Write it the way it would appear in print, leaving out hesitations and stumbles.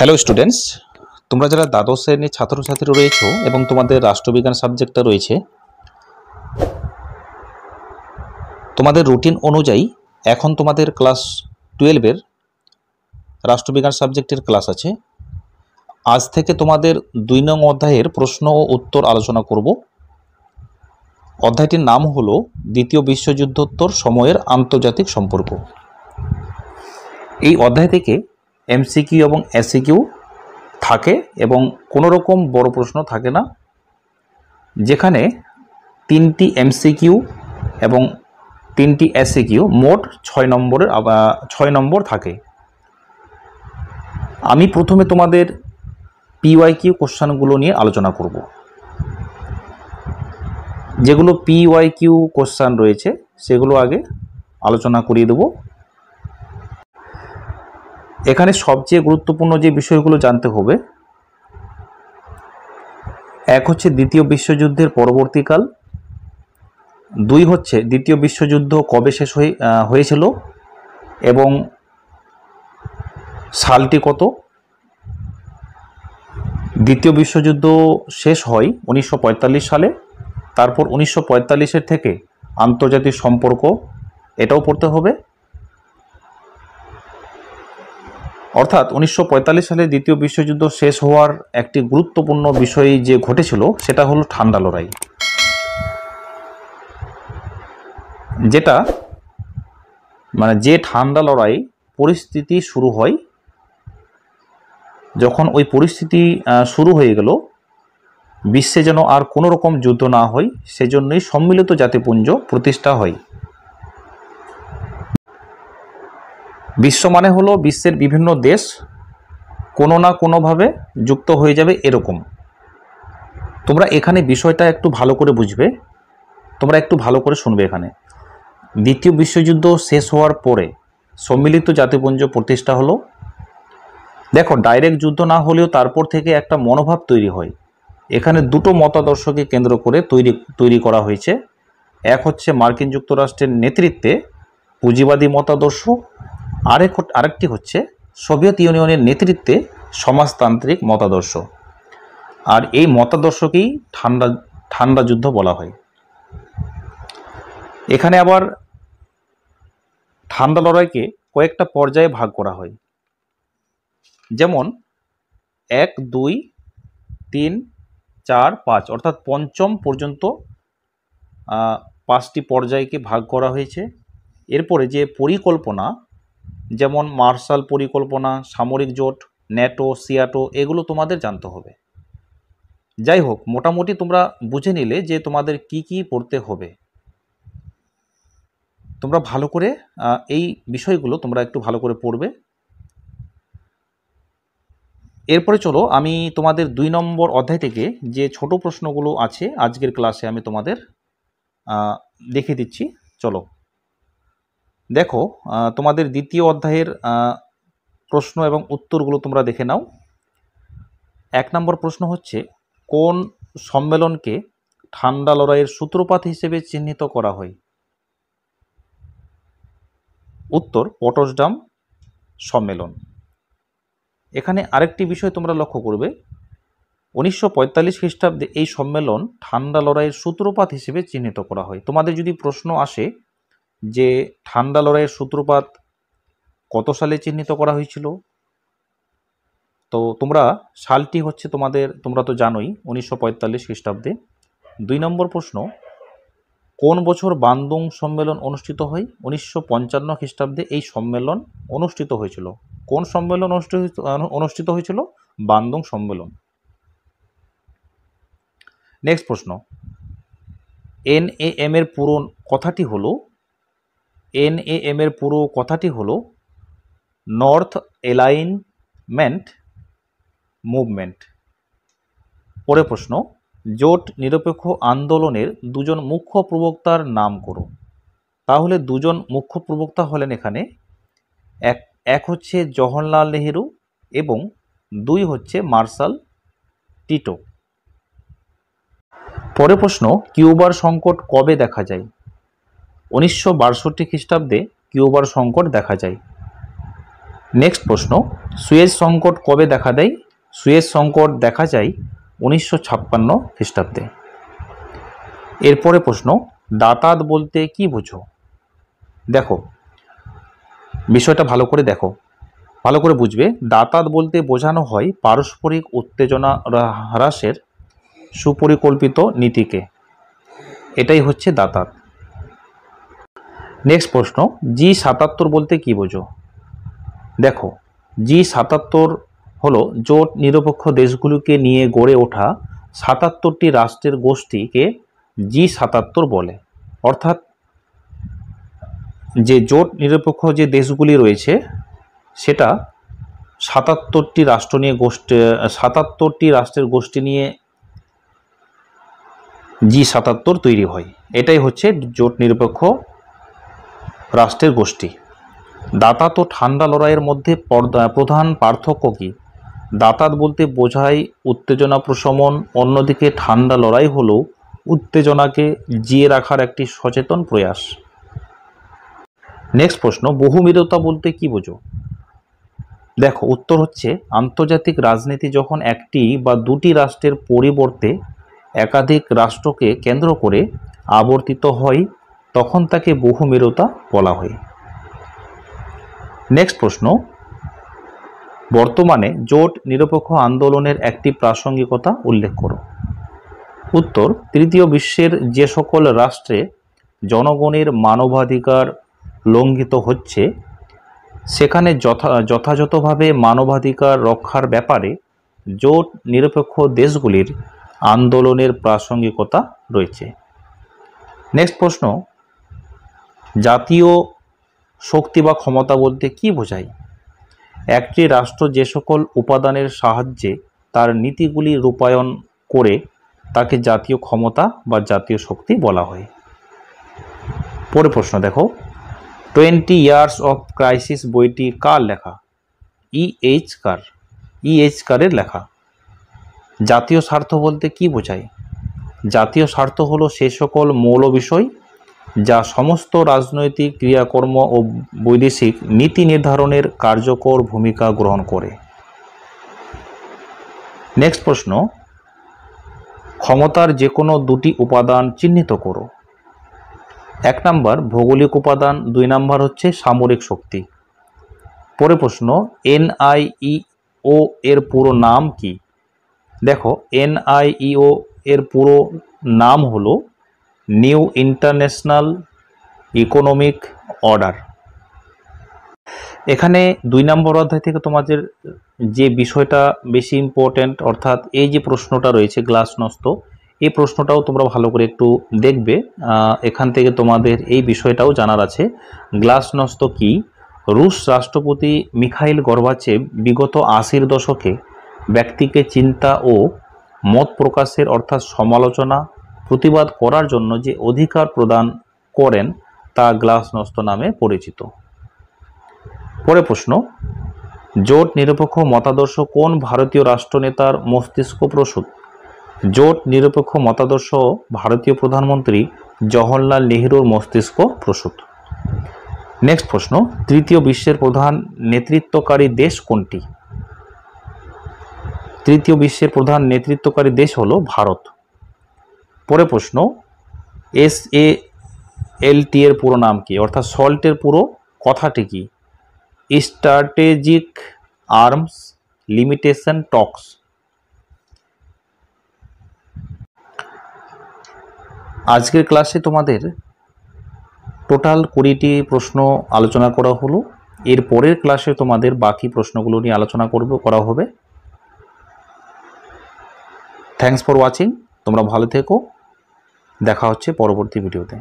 Hello students, তোমরা যারা দ্বাদশ শ্রেণীর ছাত্রছাত্রী রয়েছো এবং তোমাদের রাষ্ট্রবিজ্ঞান সাবজেক্টটা রয়েছে, তোমাদের রুটিন অনুযায়ী এখন তোমাদের ক্লাস 12-এর রাষ্ট্রবিজ্ঞান সাবজেক্টের ক্লাস আছে। আজ থেকে তোমাদের 2 নং অধ্যায়ের প্রশ্ন ও উত্তর আলোচনা করব। অধ্যায়টির নাম হলো দ্বিতীয় বিশ্বযুদ্ধোত্তর সময়ের আন্তর্জাতিক সম্পর্ক। এই অধ্যায় থেকে এমসিকিউ এবং এসিকিউ থাকে এবং কোনো রকম বড় প্রশ্ন থাকে না, যেখানে 3টি এমসিকিউ এবং 3টি এসিকিউ, মোট 6 নম্বর থাকে। আমি প্রথমে তোমাদের পিওয়াইকিউ কোশ্চেনগুলো নিয়ে আলোচনা করব। যেগুলো পিওয়াইকিউ কোশ্চেন রয়েছে সেগুলো আগে আলোচনা করিয়ে দেব। এখানে সবচেয়ে গুরুত্বপূর্ণ যে বিষয়গুলো জানতে হবে, এক হচ্ছে দ্বিতীয় বিশ্বযুদ্ধের পরবর্তীকাল, 2 হচ্ছে দ্বিতীয় বিশ্বযুদ্ধ কবে শেষ হয়েছিল এবং সালটি কত। দ্বিতীয় বিশ্বযুদ্ধ শেষ হয় 1945 সালে। তারপর 1945-এর থেকে আন্তর্জাতিক সম্পর্ক, এটাও পড়তে হবে। অর্থাৎ 1945 সালে দ্বিতীয় বিশ্বযুদ্ধ শেষ হওয়ার একটি গুরুত্বপূর্ণ বিষয় যে ঘটেছিল সেটা হলো ঠান্ডা লড়াই, যেটা যে ঠান্ডা লড়াই পরিস্থিতি শুরু হয়, যখন ওই পরিস্থিতি শুরু হয়ে গেল, বিশ্বে যেন আর কোনো রকম যুদ্ধ না হয়, সেজন্যই সম্মিলিত জাতিপুঞ্জ প্রতিষ্ঠা হয়। বিশ্ব মানে হলো বিশ্বের বিভিন্ন দেশ কোনো না কোনোভাবে যুক্ত হয়ে যাবে, এরকম। তোমরা এখানে বিষয়টা একটু ভালো করে বুঝবে, তোমরা একটু ভালো করে শুনবে। এখানে দ্বিতীয় বিশ্বযুদ্ধ শেষ হওয়ার পরে সম্মিলিত জাতিপুঞ্জ প্রতিষ্ঠা হলো। দেখো, ডাইরেক্ট যুদ্ধ না হলেও তারপর থেকে একটা মনোভাব তৈরি হয়। এখানে দুটো মতাদর্শকে কেন্দ্র করে তৈরি করা হয়েছে। এক হচ্ছে মার্কিন যুক্তরাষ্ট্রের নেতৃত্বে পুঁজিবাদী মতাদর্শ, আরেকটি হচ্ছে সোভিয়েত ইউনিয়নের নেতৃত্বে সমাজতান্ত্রিক মতাদর্শ। আর এই মতাদর্শকেই ঠান্ডা যুদ্ধ বলা হয়। এখানে আবার ঠান্ডা লড়াইকে কয়েকটা পর্যায়ে ভাগ করা হয়, যেমন 1, 2, 3, 4, 5, অর্থাৎ পঞ্চম পর্যন্ত 5টি পর্যায়কে ভাগ করা হয়েছে। এরপরে যে পরিকল্পনা, যেমন মার্শাল পরিকল্পনা, সামরিক জোট, ন্যাটো, সিয়াটো, এগুলো তোমাদের জানতে হবে। যাই হোক, মোটামুটি তোমরা বুঝে নিলে যে তোমাদের কি কি পড়তে হবে। তোমরা ভালো করে এই বিষয়গুলো তোমরা একটু ভালো করে পড়বে। এরপরে চলো আমি তোমাদের 2 নম্বর অধ্যায় থেকে যে ছোট প্রশ্নগুলো আছে আজকের ক্লাসে আমি তোমাদের দেখিয়ে দিচ্ছি। চলো দেখো, তোমাদের দ্বিতীয় অধ্যায়ের প্রশ্ন এবং উত্তরগুলো তোমরা দেখে নাও। 1 নম্বর প্রশ্ন হচ্ছে, কোন সম্মেলনকে ঠান্ডা লড়াইয়ের সূত্রপাত হিসেবে চিহ্নিত করা হয়? উত্তর, পটসডাম সম্মেলন। এখানে আরেকটি বিষয় তোমরা লক্ষ্য করবে, 1945 খ্রিস্টাব্দে এই সম্মেলন ঠান্ডা লড়াইয়ের সূত্রপাত হিসেবে চিহ্নিত করা হয়। তোমাদের যদি প্রশ্ন আসে যে ঠান্ডা লড়াইয়ের সূত্রপাত কত সালে চিহ্নিত করা হয়েছিল, তো তোমরা সালটি হচ্ছে তোমরা তো জানোই 1945 খ্রিস্টাব্দে। 2 নম্বর প্রশ্ন, কোন বছর বান্দুং সম্মেলন অনুষ্ঠিত হয়? 1955 খ্রিস্টাব্দে এই সম্মেলন অনুষ্ঠিত হয়েছিল। কোন সম্মেলন অনুষ্ঠিত হয়েছিল? বান্দুং সম্মেলন। নেক্সট প্রশ্ন, NAM এর পুরো কথাটি হলো, NAM এর পুরো কথাটি হলো নর্থ অ্যালাইনমেন্ট মুভমেন্ট। পরের প্রশ্ন, জোট নিরপেক্ষ আন্দোলনের 2 জন মুখ্য প্রবক্তার নাম করো। তাহলে 2 জন মুখ্য প্রবক্তা হলেন এখানে, এক হচ্ছে জওহরলাল নেহেরু এবং 2 হচ্ছে মার্শাল টিটো। পরের প্রশ্ন, কিউবার সংকট কবে দেখা যায়? 1962 খ্রিস্টাব্দে কিউবার সংকট দেখা যায়। নেক্সট প্রশ্ন, সুয়েজ সংকট কবে দেখা দেয়? সুয়েজ সংকট দেখা যায় 1956 খ্রিস্টাব্দে। এরপরে প্রশ্ন, দাতাত বলতে কি বোঝো? দেখো, বিষয়টা ভালো করে দেখো, ভালো করে বুঝবে। দাতাত বলতে বোঝানো হয় পারস্পরিক উত্তেজনা হ্রাসের সুপরিকল্পিত নীতিকে, এটাই হচ্ছে দাতাত। নেক্সট প্রশ্ন, G77 বলতে কি বোঝো? দেখো, G77 হলো জোট নিরপেক্ষ দেশগুলোকে নিয়ে গড়ে ওঠা 77টি রাষ্ট্রের গোষ্ঠীকে G77 বলে। অর্থাৎ যে জোট নিরপেক্ষ যে দেশগুলি রয়েছে সেটা 77টি রাষ্ট্রের গোষ্ঠী নিয়ে G77 তৈরি হয়। এটাই হচ্ছে জোট নিরপেক্ষ রাষ্ট্রের গোষ্ঠী। দাতাত ও ঠান্ডা লড়াইয়ের মধ্যে প্রধান পার্থক্য কি? দাতাত বলতে বোঝায় উত্তেজনা প্রশমন, অন্যদিকে ঠান্ডা লড়াই হলো উত্তেজনাকে জিয়ে রাখার একটি সচেতন প্রয়াস। নেক্সট প্রশ্ন, বহুমিরতা বলতে কি বোঝো? দেখো, উত্তর হচ্ছে আন্তর্জাতিক রাজনীতি যখন একটি বা দুটি রাষ্ট্রের পরিবর্তে একাধিক রাষ্ট্রকে কেন্দ্র করে আবর্তিত হয় তখন তাকে বহুমিরতা বলা হয়। নেক্সট প্রশ্ন, বর্তমানে জোট নিরপেক্ষ আন্দোলনের একটি প্রাসঙ্গিকতা উল্লেখ করো। উত্তর, তৃতীয় বিশ্বের যে সকল রাষ্ট্রে জনগণের মানবাধিকার লঙ্ঘিত হচ্ছে সেখানে যথাযথভাবে মানবাধিকার রক্ষার ব্যাপারে জোট নিরপেক্ষ দেশগুলির আন্দোলনের প্রাসঙ্গিকতা রয়েছে। নেক্সট প্রশ্ন, জাতীয় শক্তি বা ক্ষমতা বলতে কি বোঝায়? একটি রাষ্ট্র যে সকল উপাদানের সাহায্যে তার নীতিগুলি রূপায়ণ করে তাকে জাতীয় ক্ষমতা বা জাতীয় শক্তি বলা হয়। পরের প্রশ্ন দেখো, 20 ইয়ার্স অফ ক্রাইসিস বইটি কার লেখা? E.H. কারের লেখা। জাতীয় স্বার্থ বলতে কি বোঝায়? জাতীয় স্বার্থ হলো সে সকল মৌল বিষয় যা সমস্ত রাজনৈতিক ক্রিয়াকর্ম ও বৈদেশিক নীতি নির্ধারণের কার্যকর ভূমিকা গ্রহণ করে। নেক্সট প্রশ্ন, ক্ষমতার যে কোনো দুটি উপাদান চিহ্নিত করো। 1 নাম্বার ভৌগোলিক উপাদান, 2 নাম্বার হচ্ছে সামরিক শক্তি। পরের প্রশ্ন, NIEO এর পুরো নাম কি? দেখো, NIEO এর পুরো নাম হলো নিউ ইন্টারন্যাশনাল ইকোনমিক অর্ডার। এখানে 2 নম্বর অধ্যায় থেকে তোমাদের যে বিষয়টা বেশি ইম্পর্ট্যান্ট, অর্থাৎ এই যে প্রশ্নটা রয়েছে গ্লাসনস্ত, এই প্রশ্নটাও তোমরা ভালো করে একটু দেখবে। এখান থেকে তোমাদের এই বিষয়টাও জানার আছে, গ্লাসনস্ত কি। রুশ রাষ্ট্রপতি মিখাইল গর্বাচেভ বিগত 80-র দশকে ব্যক্তিকে চিন্তা ও মত প্রকাশের অর্থাৎ সমালোচনা প্রতিবাদ করার জন্য যে অধিকার প্রদান করেন তা গ্লাসনস্ত নামে পরিচিত। পরের প্রশ্ন, জোট নিরপেক্ষ মতাদর্শ কোন ভারতীয় রাষ্ট্রনেতার মস্তিষ্ক প্রসূত? জোট নিরপেক্ষ মতাদর্শ ভারতীয় প্রধানমন্ত্রী জওহরলাল নেহরুর মস্তিষ্ক প্রসূত। নেক্সট প্রশ্ন, তৃতীয় বিশ্বের প্রধান নেতৃত্বকারী দেশ কোনটি? তৃতীয় বিশ্বের প্রধান নেতৃত্বকারী দেশ হলো ভারত। পরের প্রশ্ন, SALT এর পুরো নাম কি? অর্থাৎ সল্টের পুরো কথাটি কি? স্ট্র্যাটেজিক আর্মস লিমিটেশন টক্স। আজকের ক্লাসে তোমাদের টোটাল 20টি প্রশ্ন আলোচনা করা হলো। এর পরের ক্লাসে তোমাদের বাকি প্রশ্নগুলো নিয়ে আলোচনা করা হবে। Thanks for watching. তোমরা ভালো থেকো, দেখা হচ্ছে পরবর্তী ভিডিওতে।